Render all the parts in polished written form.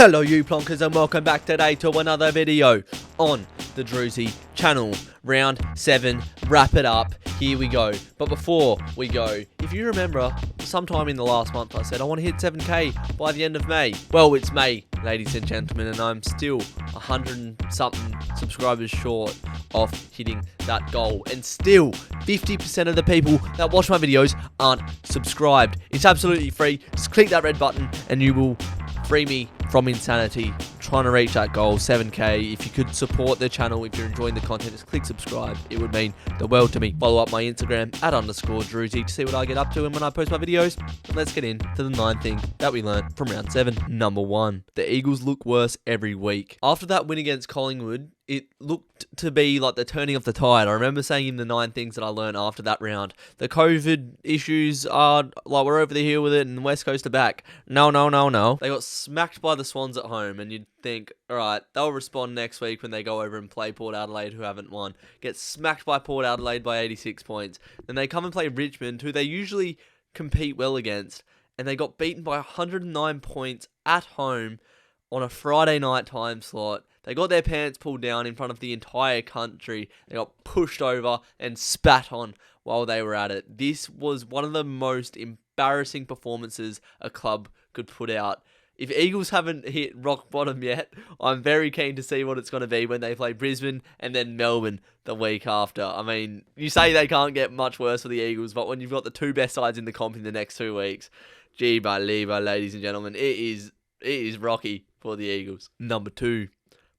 Hello you plonkers and welcome back today to another video on the Drewzy channel. Round 7, wrap it up, here we go. But before we go, if you remember, sometime in the last month I said I want to hit 7k by the end of May. Well, it's May, ladies and gentlemen, and I'm still 100 and something subscribers short of hitting that goal. And still, 50% of the people that watch my videos aren't subscribed. It's absolutely free, just click that red button and you will free me from insanity trying to reach that goal, 7k. If you could support the channel, if you're enjoying the content, just click subscribe. It would mean the world to me. Follow up my Instagram @_Drewzy to see what I get up to and when I post my videos. And let's get into the 9 things that we learned from round 7. Number 1, the Eagles look worse every week. After that win against Collingwood, it looked to be like the turning of the tide. I remember saying in the 9 things that I learned after that round, the COVID issues are like we're over the hill with it and the West Coast are back. No. They got smacked by the Swans at home and you'd think, alright, they'll respond next week when they go over and play Port Adelaide, who haven't won. Get smacked by Port Adelaide by 86 points. Then they come and play Richmond, who they usually compete well against, and they got beaten by 109 points at home on a Friday night time slot. They got their pants pulled down in front of the entire country. They got pushed over and spat on while they were at it. This was one of the most embarrassing performances a club could put out. If Eagles haven't hit rock bottom yet, I'm very keen to see what it's going to be when they play Brisbane and then Melbourne the week after. I mean, you say they can't get much worse for the Eagles, but when you've got the 2 best sides in the comp in the next 2 weeks, gee, ladies and gentlemen, it is rocky for the Eagles. Number 2.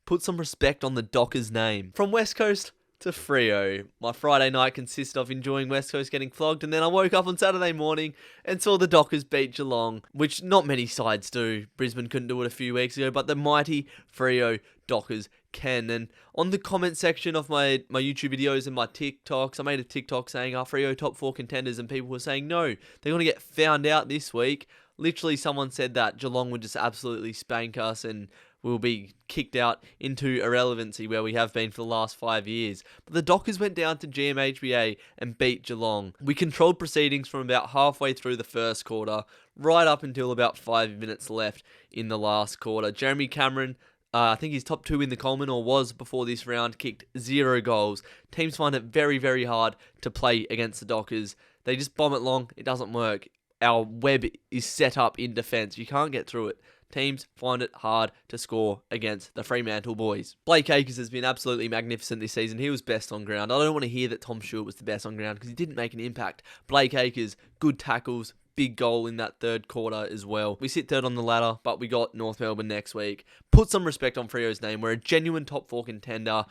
Put some respect on the Dockers name. From West Coast to Freo. My Friday night consisted of enjoying West Coast getting flogged, and then I woke up on Saturday morning and saw the Dockers beat Geelong, which not many sides do. Brisbane couldn't do it a few weeks ago, but the mighty Freo Dockers can. And on the comment section of my YouTube videos and my TikToks, I made a TikTok saying, are Freo top 4 contenders? And people were saying, no, they're going to get found out this week. Literally, someone said that Geelong would just absolutely spank us and we'll be kicked out into irrelevancy where we have been for the last 5 years. But the Dockers went down to GMHBA and beat Geelong. We controlled proceedings from about halfway through the first quarter, right up until about 5 minutes left in the last quarter. Jeremy Cameron, I think he's top 2 in the Coleman, or was before this round, kicked 0 goals. Teams find it very, very hard to play against the Dockers. They just bomb it long. It doesn't work. Our web is set up in defence. You can't get through it. Teams find it hard to score against the Fremantle boys. Blake Acres has been absolutely magnificent this season. He was best on ground. I don't want to hear that Tom Stewart was the best on ground because he didn't make an impact. Blake Acres, good tackles, big goal in that third quarter as well. We sit third on the ladder, but we got North Melbourne next week. Put some respect on Freo's name. We're a genuine top 4 contender.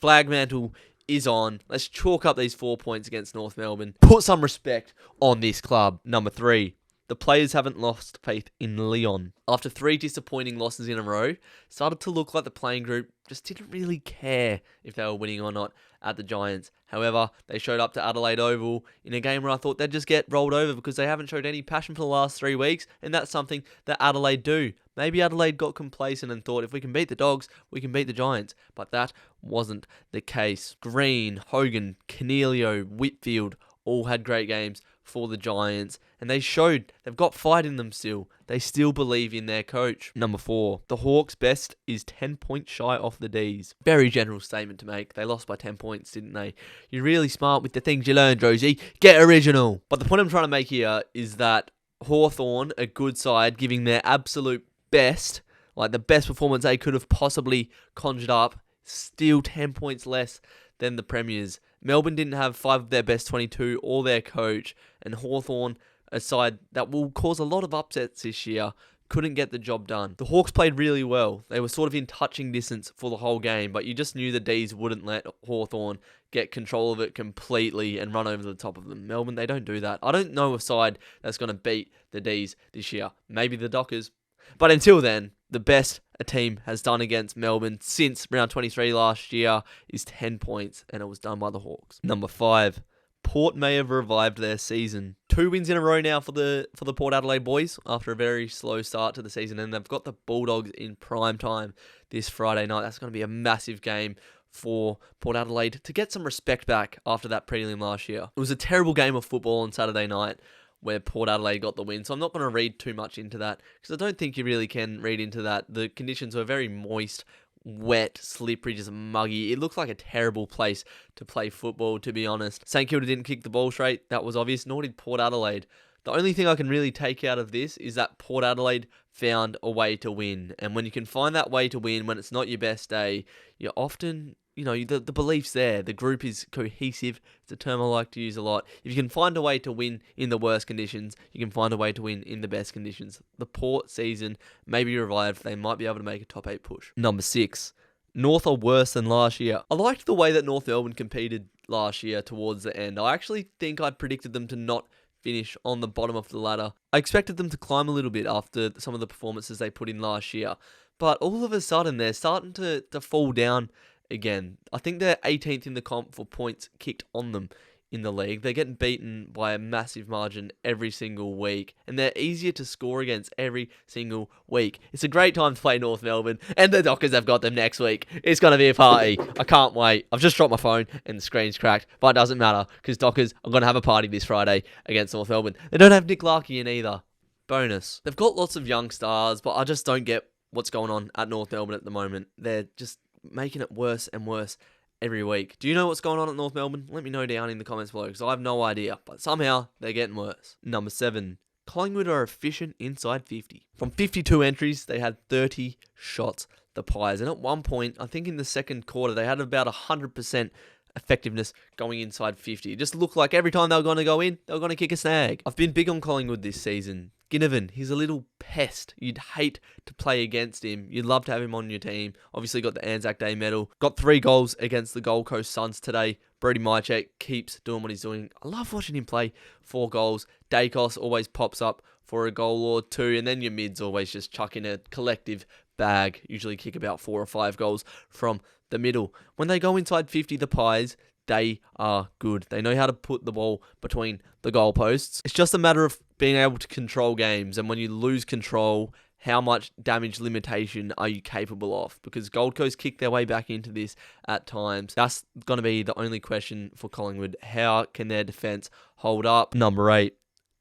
Flag mantle is on. Let's chalk up these 4 points against North Melbourne. Put some respect on this club. Number 3. The players haven't lost faith in Leon. After 3 disappointing losses in a row, started to look like the playing group just didn't really care if they were winning or not at the Giants. However, they showed up to Adelaide Oval in a game where I thought they'd just get rolled over because they haven't showed any passion for the last 3 weeks, and that's something that Adelaide do. Maybe Adelaide got complacent and thought if we can beat the Dogs, we can beat the Giants, but that wasn't the case. Green, Hogan, Cornelio, Whitfield all had great games for the Giants, and they showed they've got fight in them still. They still believe in their coach. Number 4, the Hawks' best is 10 points shy off the D's. Very general statement to make. They lost by 10 points, didn't they? You're really smart with the things you learn, Drewzy. Get original. But the point I'm trying to make here is that Hawthorn, a good side, giving their absolute best, like the best performance they could have possibly conjured up, still 10 points less than the Premiers. Melbourne didn't have 5 of their best 22 or their coach, and Hawthorn, a side that will cause a lot of upsets this year, couldn't get the job done. The Hawks played really well. They were sort of in touching distance for the whole game, but you just knew the D's wouldn't let Hawthorn get control of it completely and run over the top of them. Melbourne, they don't do that. I don't know a side that's going to beat the D's this year. Maybe the Dockers. But until then, the best a team has done against Melbourne since round 23 last year is 10 points, and it was done by the Hawks. Number 5, Port may have revived their season. 2 wins in a row now for the Port Adelaide boys after a very slow start to the season, and they've got the Bulldogs in prime time this Friday night. That's going to be a massive game for Port Adelaide to get some respect back after that prelim last year. It was a terrible game of football on Saturday night. where Port Adelaide got the win. So I'm not going to read too much into that because I don't think you really can read into that. The conditions were very moist, wet, slippery, just muggy. It looked like a terrible place to play football, to be honest. St Kilda didn't kick the ball straight. That was obvious, nor did Port Adelaide. The only thing I can really take out of this is that Port Adelaide found a way to win. And when you can find that way to win when it's not your best day, you're often, the belief's there. The group is cohesive. It's a term I like to use a lot. If you can find a way to win in the worst conditions, you can find a way to win in the best conditions. The Port season may be revived. They might be able to make a top 8 push. Number 6. North are worse than last year. I liked the way that North Melbourne competed last year towards the end. I actually think I predicted them to not finish on the bottom of the ladder. I expected them to climb a little bit after some of the performances they put in last year. But all of a sudden, they're starting to fall down again. I think they're 18th in the comp for points kicked on them in the league. They're getting beaten by a massive margin every single week, and they're easier to score against every single week. It's a great time to play North Melbourne, and the Dockers have got them next week. It's going to be a party. I can't wait. I've just dropped my phone and the screen's cracked, but it doesn't matter because Dockers are going to have a party this Friday against North Melbourne. They don't have Nick Larkey in either. Bonus. They've got lots of young stars, but I just don't get what's going on at North Melbourne at the moment. They're just making it worse and worse every week. Do you know what's going on at North Melbourne? Let me know down in the comments below because I have no idea, but somehow they're getting worse. Number 7. Collingwood are efficient inside 50. From 52 entries, they had 30 shots, the Pies. And at one point, I think in the second quarter, they had about 100% effectiveness going inside 50. It just looked like every time they were going to go in, they were going to kick a snag. I've been big on Collingwood this season. Ginnivan, he's a little pest. You'd hate to play against him. You'd love to have him on your team. Obviously got the Anzac Day medal. Got 3 goals against the Gold Coast Suns today. Brody Mychek keeps doing what he's doing. I love watching him play. 4 goals. Dacos always pops up for a goal or 2. And then your mids always just chuck in a collective bag. Usually kick about 4 or 5 goals from the middle. When they go inside 50, the Pies, they are good. They know how to put the ball between the goalposts. It's just a matter of being able to control games. And when you lose control, how much damage limitation are you capable of? Because Gold Coast kick their way back into this at times. That's going to be the only question for Collingwood. How can their defence hold up? Number 8.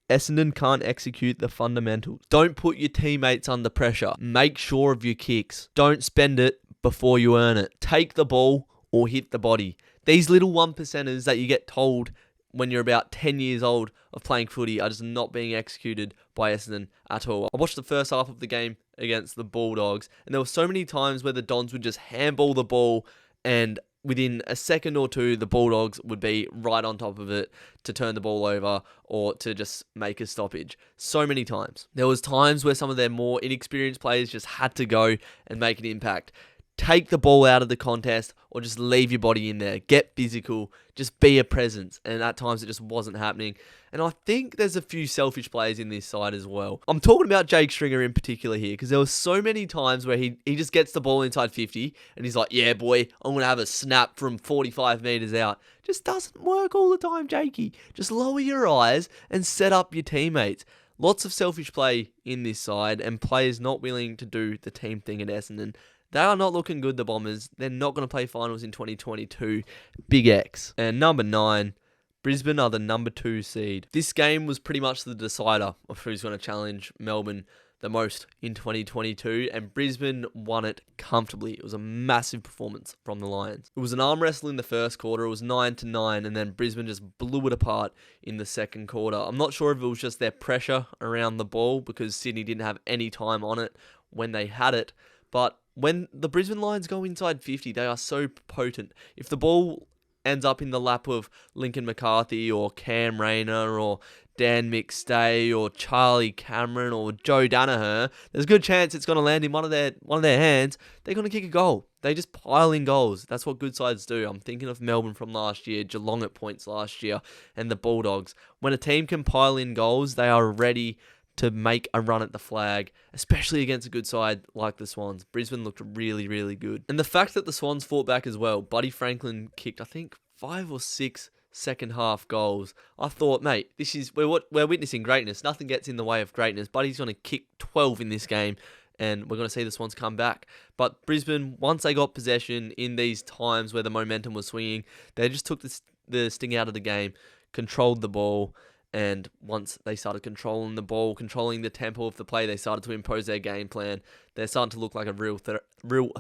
Essendon can't execute the fundamentals. Don't put your teammates under pressure. Make sure of your kicks. Don't spend it before you earn it. Take the ball or hit the body. These little 1%ers that you get told when you're about 10 years old of playing footy are just not being executed by Essendon at all. I watched the first half of the game against the Bulldogs, and there were so many times where the Dons would just handball the ball, and within a second or two, the Bulldogs would be right on top of it to turn the ball over or to just make a stoppage. So many times. There was times where some of their more inexperienced players just had to go and make an impact. Take the ball out of the contest or just leave your body in there. Get physical. Just be a presence. And at times it just wasn't happening. And I think there's a few selfish players in this side as well. I'm talking about Jake Stringer in particular here because there were so many times where he just gets the ball inside 50 and he's like, yeah, boy, I'm going to have a snap from 45 metres out. Just doesn't work all the time, Jakey. Just lower your eyes and set up your teammates. Lots of selfish play in this side and players not willing to do the team thing at Essendon. They are not looking good, the Bombers. They're not going to play finals in 2022. Big X. And number 9, Brisbane are the number 2 seed. This game was pretty much the decider of who's going to challenge Melbourne the most in 2022, and Brisbane won it comfortably. It was a massive performance from the Lions. It was an arm wrestle in the first quarter. It was 9-9, and then Brisbane just blew it apart in the second quarter. I'm not sure if it was just their pressure around the ball because Sydney didn't have any time on it when they had it, but when the Brisbane Lions go inside 50, they are so potent. If the ball ends up in the lap of Lincoln McCarthy or Cam Rayner or Dan McStay or Charlie Cameron or Joe Danaher, there's a good chance it's going to land in one of their hands. They're going to kick a goal. They just pile in goals. That's what good sides do. I'm thinking of Melbourne from last year, Geelong at points last year, and the Bulldogs. When a team can pile in goals, they are ready to make a run at the flag, especially against a good side like the Swans. Brisbane looked really, really good. And the fact that the Swans fought back as well, Buddy Franklin kicked, I think, 5 or 6 second half goals. I thought, mate, we're witnessing greatness. Nothing gets in the way of greatness. Buddy's going to kick 12 in this game, and we're going to see the Swans come back. But Brisbane, once they got possession in these times where the momentum was swinging, they just took the sting out of the game, controlled the ball, And once they started controlling the ball, controlling the tempo of the play, they started to impose their game plan. They're starting to look like a real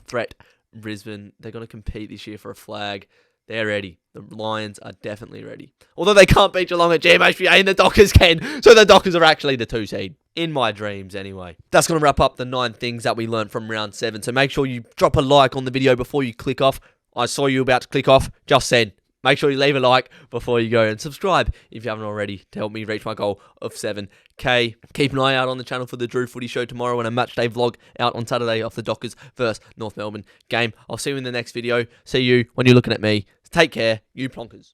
threat. Brisbane, they're going to compete this year for a flag. They're ready. The Lions are definitely ready. Although they can't beat Geelong at GMHBA and the Dockers can. So the Dockers are actually the 2 seed. In my dreams, anyway. That's going to wrap up the 9 things that we learned from round 7. So make sure you drop a like on the video before you click off. I saw you about to click off. Just said. Make sure you leave a like before you go and subscribe if you haven't already to help me reach my goal of 7K. Keep an eye out on the channel for the Drew Footy Show tomorrow and a matchday vlog out on Saturday off the Dockers versus North Melbourne game. I'll see you in the next video. See you when you're looking at me. Take care, you plonkers.